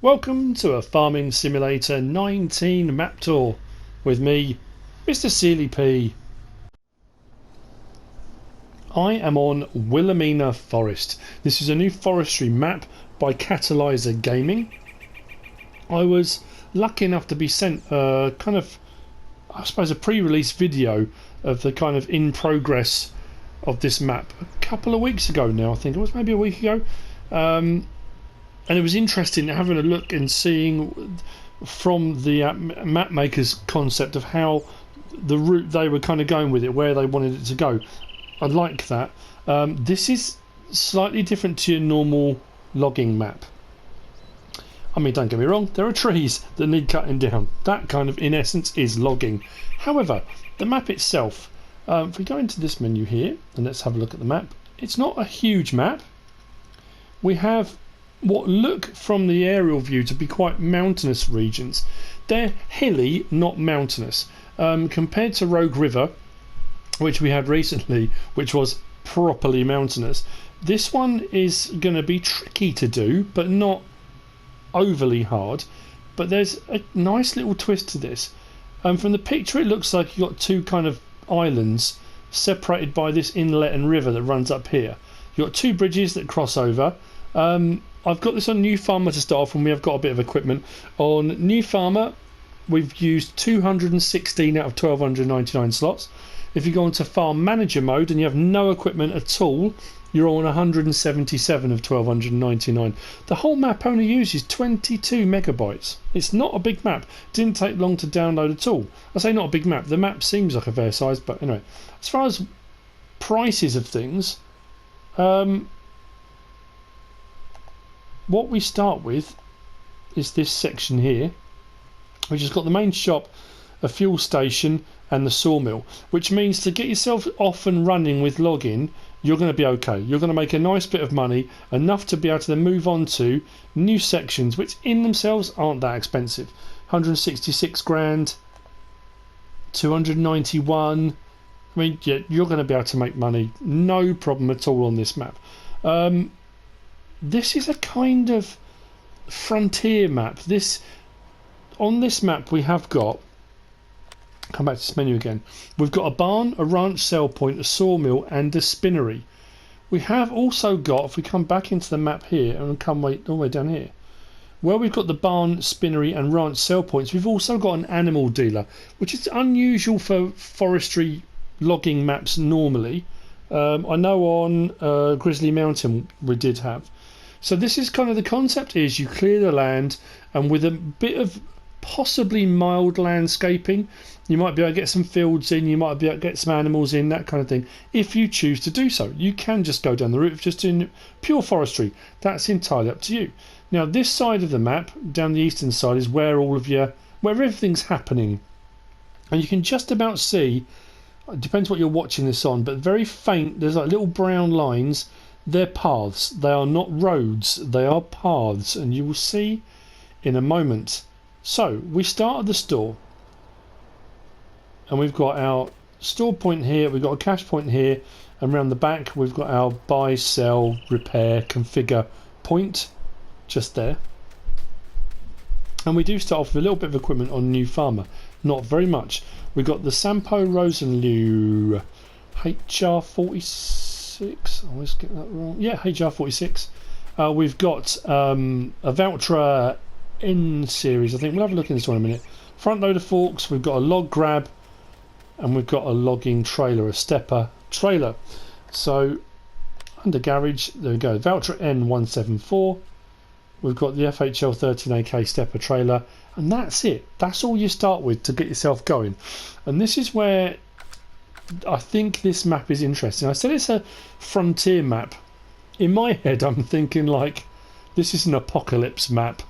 Welcome to a Farming Simulator 19 map tour with me, MrSealyp. I am on Willamina Forest. This is a new forestry map by Catalyzer Gaming. I was lucky enough to be sent a pre-release video of the kind of in progress of this map a couple of weeks ago now. I think it was maybe a week ago. And it was interesting having a look and seeing from the map maker's concept of how the route they were kind of going with it, where they wanted it to go. I like that. This is slightly different to your normal logging map. I mean, don't get me wrong, there are trees that need cutting down. That kind of, in essence, is logging. However, the map itself, if we go into this menu here, and let's have a look at the map, it's not a huge map. We have what look from the aerial view to be quite mountainous regions. They're hilly, not mountainous. Compared to Rogue River, which we had recently, which was properly mountainous, this one is going to be tricky to do, but not overly hard. But there's a nice little twist to this. From the picture, it looks like you've got two kind of islands separated by this inlet and river that runs up here. You've got two bridges that cross over. I've got this on New Farmer to start off, and we have got a bit of equipment. On New Farmer, we've used 216 out of 1299 slots. If you go into Farm Manager mode and you have no equipment at all, you're on 177 of 1299. The whole map only uses 22 megabytes. It's not a big map. Didn't take long to download at all. I say not a big map. The map seems like a fair size, but anyway. As far as prices of things, what we start with is this section here, which has got the main shop, a fuel station and the sawmill, which means to get yourself off and running with login, you're going to be okay. You're going to make a nice bit of money, enough to be able to then move on to new sections, which in themselves aren't that expensive. 166 grand, 291. I mean, yeah, you're going to be able to make money, no problem at all on this map. This is a kind of frontier map. On this map we have got, come back to this menu again, we've got a barn, a ranch sell point, a sawmill and a spinnery. We have also got, if we come back into the map here and come all the way down here, where we've got the barn, spinnery and ranch sell points, we've also got an animal dealer, which is unusual for forestry logging maps normally. I know on Grizzly Mountain we did have. So this is kind of the concept is you clear the land, and with a bit of possibly mild landscaping, you might be able to get some fields in, you might be able to get some animals in, that kind of thing. If you choose to do so, you can just go down the route of just doing pure forestry. That's entirely up to you. Now this side of the map, down the eastern side, is where where everything's happening, and you can just about see. It depends what you're watching this on, but very faint. There's like little brown lines. They're paths. They are not roads. They are paths, and you will see in a moment. So we start at the store, and we've got our store point here. We've got a cash point here, and around the back we've got our buy, sell, repair, configure point just there. And we do start off with a little bit of equipment on New Farmer. Not very much. We've got the Sampo Rosenlew HR46. I always get that wrong. Yeah, HR46. We've got a Valtra N series. I think we'll have a look at this one in a minute. Front loader forks. We've got a log grab, and we've got a logging trailer, a stepper trailer. So under garage, there we go. Valtra N174. We've got the FHL 13AK stepper trailer, and that's it. That's all you start with to get yourself going. And this is where I think this map is interesting. I said it's a frontier map. In my head, I'm thinking like this is an apocalypse map.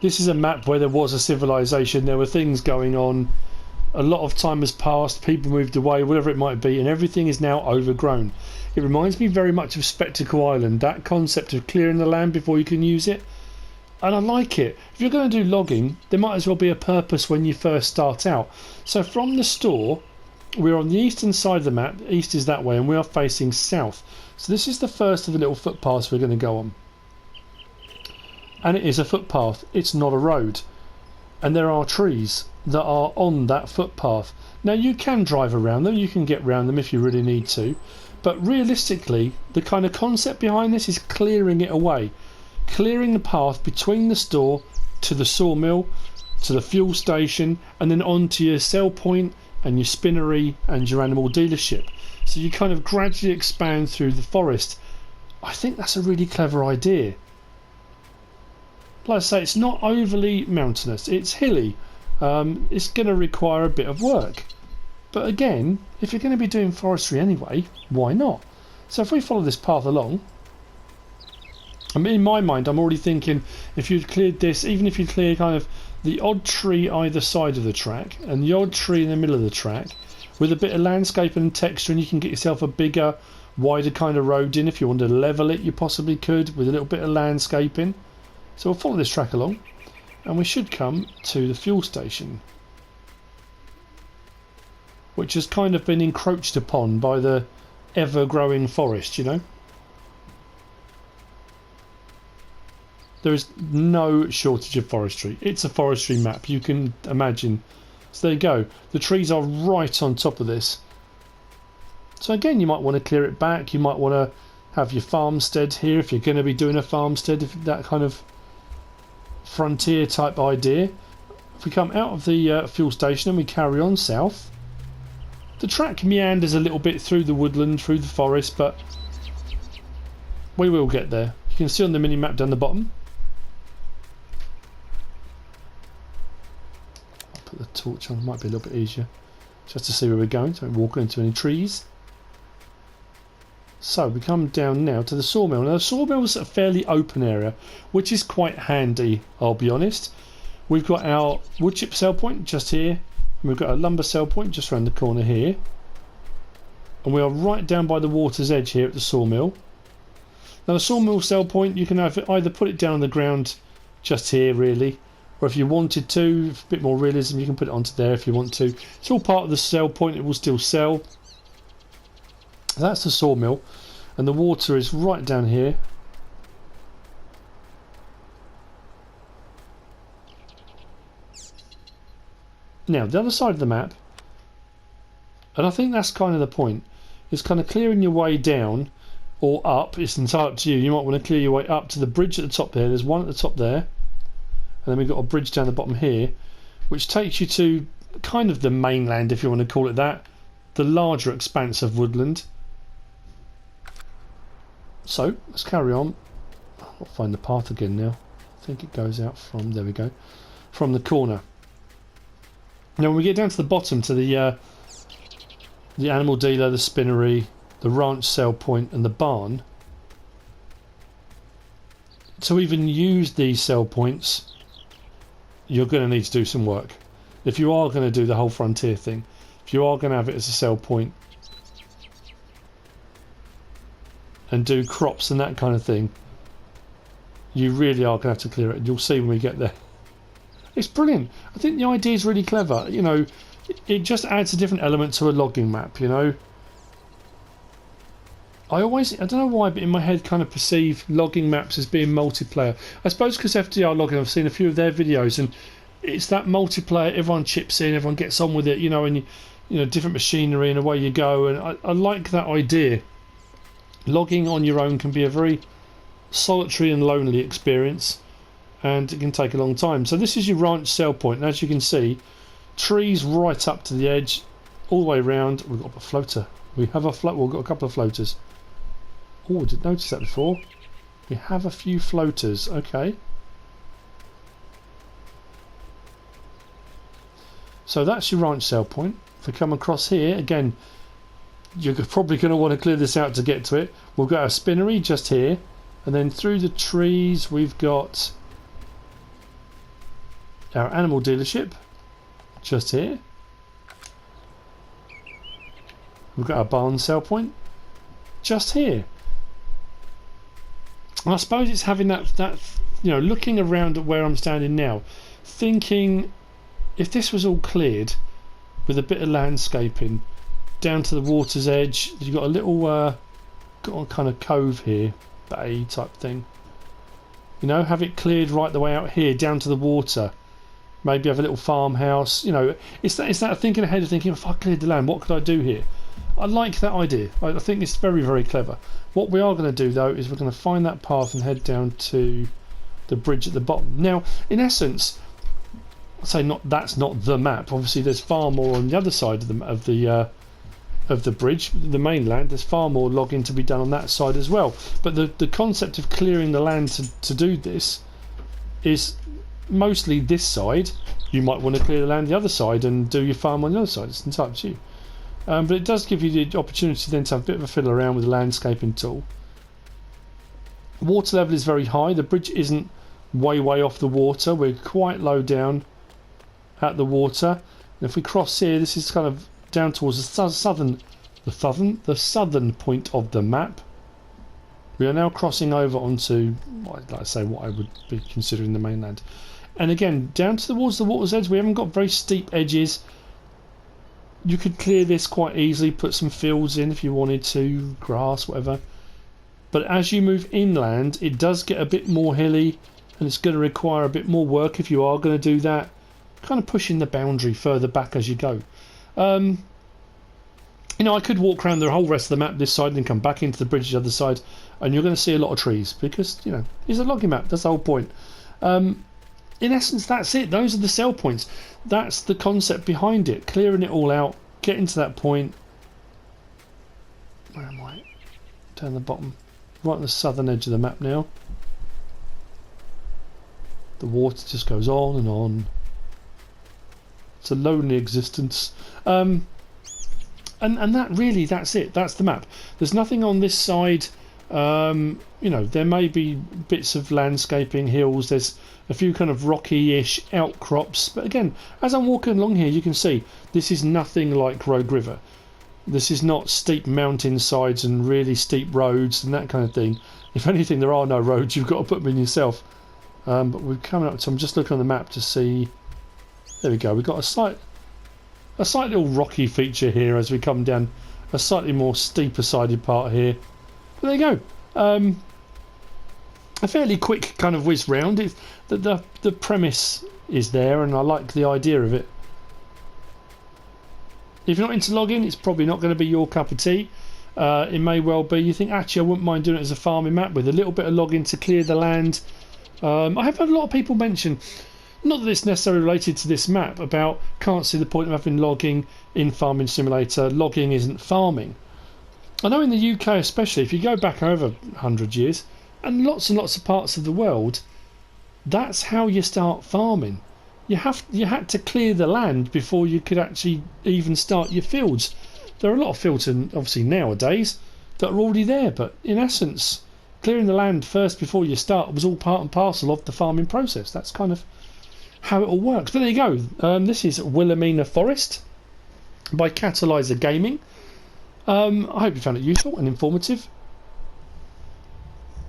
This is a map where there was a civilization, there were things going on, a lot of time has passed, people moved away, whatever it might be, and everything is now overgrown. It reminds me very much of Spectacle Island, that concept of clearing the land before you can use it. And I like it. If you're going to do logging, there might as well be a purpose when you first start out. So from the store, we're on the eastern side of the map. East is that way, and we are facing south. So this is the first of the little footpaths we're going to go on. and it is a footpath, it's not a road, and there are trees that are on that footpath. Now you can drive around them, you can get around them if you really need to, but realistically the kind of concept behind this is clearing it away, clearing the path between the store to the sawmill, to the fuel station, and then on to your sell point and your spinnery and your animal dealership. So you kind of gradually expand through the forest. I think that's a really clever idea. Like I say, it's not overly mountainous, it's hilly. It's going to require a bit of work, but again, if you're going to be doing forestry anyway, why not? So if we follow this path along, I mean, in my mind I'm already thinking, if you'd cleared this, even if you clear kind of the odd tree either side of the track and the odd tree in the middle of the track with a bit of landscape and texture, and you can get yourself a bigger, wider kind of road in. If you want to level it, you possibly could with a little bit of landscaping. So we'll follow this track along and we should come to the fuel station, which has kind of been encroached upon by the ever-growing forest, you know. There is no shortage of forestry. It's a forestry map, you can imagine. So there you go. The trees are right on top of this. So again, you might want to clear it back. You might want to have your farmstead here if you're going to be doing a farmstead, if that kind of frontier type idea. If we come out of the fuel station and we carry on south, the track meanders a little bit through the woodland, through the forest, but we will get there. You can see on the mini map down the bottom. I'll put the torch on, it might be a little bit easier just to see where we're going, so we don't walk into any trees. So we come down now to the sawmill. Now the sawmill is a fairly open area, which is quite handy, I'll be honest. We've got our wood chip sell point just here, and we've got a lumber sell point just around the corner here, and we are right down by the water's edge here at the sawmill. Now the sawmill sell point, you can either put it down on the ground just here really, or if you wanted to, a bit more realism, you can put it onto there if you want to. It's all part of the sell point, it will still sell. That's the sawmill, and the water is right down here. Now the other side of the map, and I think that's kind of the point, is kind of clearing your way down or up. It's entirely up to you. You might want to clear your way up to the bridge at the top there. There's one at the top there, and then we've got a bridge down the bottom here, which takes you to kind of the mainland, if you want to call it that, the larger expanse of woodland. So let's carry on. I'll find the path again now. I think it goes out from, there we go, from the corner. Now when we get down to the bottom, to the animal dealer, the spinnery, the ranch sale point and the barn, to even use these sell points you're going to need to do some work. If you are going to do the whole frontier thing, if you are going to have it as a sell point and do crops and that kind of thing, you really are going to have to clear it. You'll see when we get there. It's brilliant. I think the idea is really clever. You know, it just adds a different element to a logging map, you know. I don't know why, but in my head kind of perceive logging maps as being multiplayer. I suppose because FDR logging, I've seen a few of their videos, and it's that multiplayer, everyone chips in, everyone gets on with it, you know, and you know, different machinery and away you go, and I like that idea. Logging on your own can be a very solitary and lonely experience, and it can take a long time. So this is your ranch sell point, and as you can see, trees right up to the edge, all the way around. We've got a floater. We have a float. We've got a couple of floaters. Oh, I didn't notice that before. We have a few floaters. Okay. So that's your ranch sell point. If we come across here again, you're probably going to want to clear this out to get to it. We've got our spinnery just here, and then through the trees we've got our animal dealership just here. We've got our barn sell point just here. And I suppose it's having that you know, looking around at where I'm standing now, thinking if this was all cleared with a bit of landscaping down to the water's edge, you've got a little got a kind of cove here, bay type thing, You know, have it cleared right the way out here down to the water. Maybe have a little farmhouse. You know, it's that thinking ahead of thinking, if I cleared the land, what could I do here? I like that idea. I think it's very, very clever. What we are going to do though is we're going to find that path and head down to the bridge at the bottom. Now, in essence, I'd say that's not the map. Obviously, there's far more on the other side of the bridge, the mainland. There's far more logging to be done on that side as well. But the concept of clearing the land to do this is mostly this side. You might want to clear the land the other side and do your farm on the other side. It's entirely up to you. But it does give you the opportunity then to have a bit of a fiddle around with the landscaping tool. Water level is very high. The bridge isn't way off the water. We're quite low down at the water. And if we cross here, this is kind of down towards the southern point of the map. We are now crossing over onto, like I say, what I would be considering the mainland. And again, down towards the water's edge, we haven't got very steep edges. You could clear this quite easily, put some fields in if you wanted to, grass, whatever. But as you move inland, it does get a bit more hilly, and it's going to require a bit more work if you are going to do that. Kind of pushing the boundary further back as you go. You know, I could walk around the whole rest of the map this side and then come back into the bridge the other side, and you're going to see a lot of trees because, you know, it's a logging map. That's the whole point. In essence, that's it. Those are the sell points. That's the concept behind it. Clearing it all out, getting to that point. Where am I? Down the bottom. Right on the southern edge of the map now. The water just goes on and on. It's a lonely existence. And that really, that's it. That's the map. There's nothing on this side. You know, there may be bits of landscaping, hills. There's a few kind of rocky-ish outcrops. But again, as I'm walking along here, you can see this is nothing like Rogue River. This is not steep mountainsides and really steep roads and that kind of thing. If anything, there are no roads. You've got to put them in yourself. But we're coming up to. I'm just looking on the map to see. There we go. We've got a slight little rocky feature here as we come down a slightly more steeper sided part here. But there you go. A fairly quick kind of whiz round. It's the premise is there, and I like the idea of it. If you're not into logging, it's probably not going to be your cup of tea. It may well be. You think, actually, I wouldn't mind doing it as a farming map with a little bit of logging to clear the land. I have had a lot of people mention, not that it's necessarily related to this map, about can't see the point of having logging in Farming Simulator. Logging isn't farming. I know in the UK especially, if you go back over 100 years, and lots of parts of the world, that's how you start farming. You had to clear the land before you could actually even start your fields. There are a lot of fields, obviously nowadays, that are already there, but in essence, clearing the land first before you start was all part and parcel of the farming process. That's kind of how it all works. But there you go. This is Willamina Forest by Catalyzer Gaming. I hope you found it useful and informative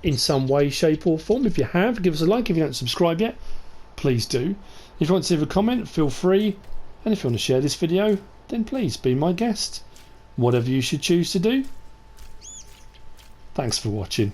in some way, shape or form. If you have, give us a like. If you don't subscribe yet, please do. If you want to leave a comment, feel free. And if you want to share this video, then please be my guest. Whatever you should choose to do. Thanks for watching.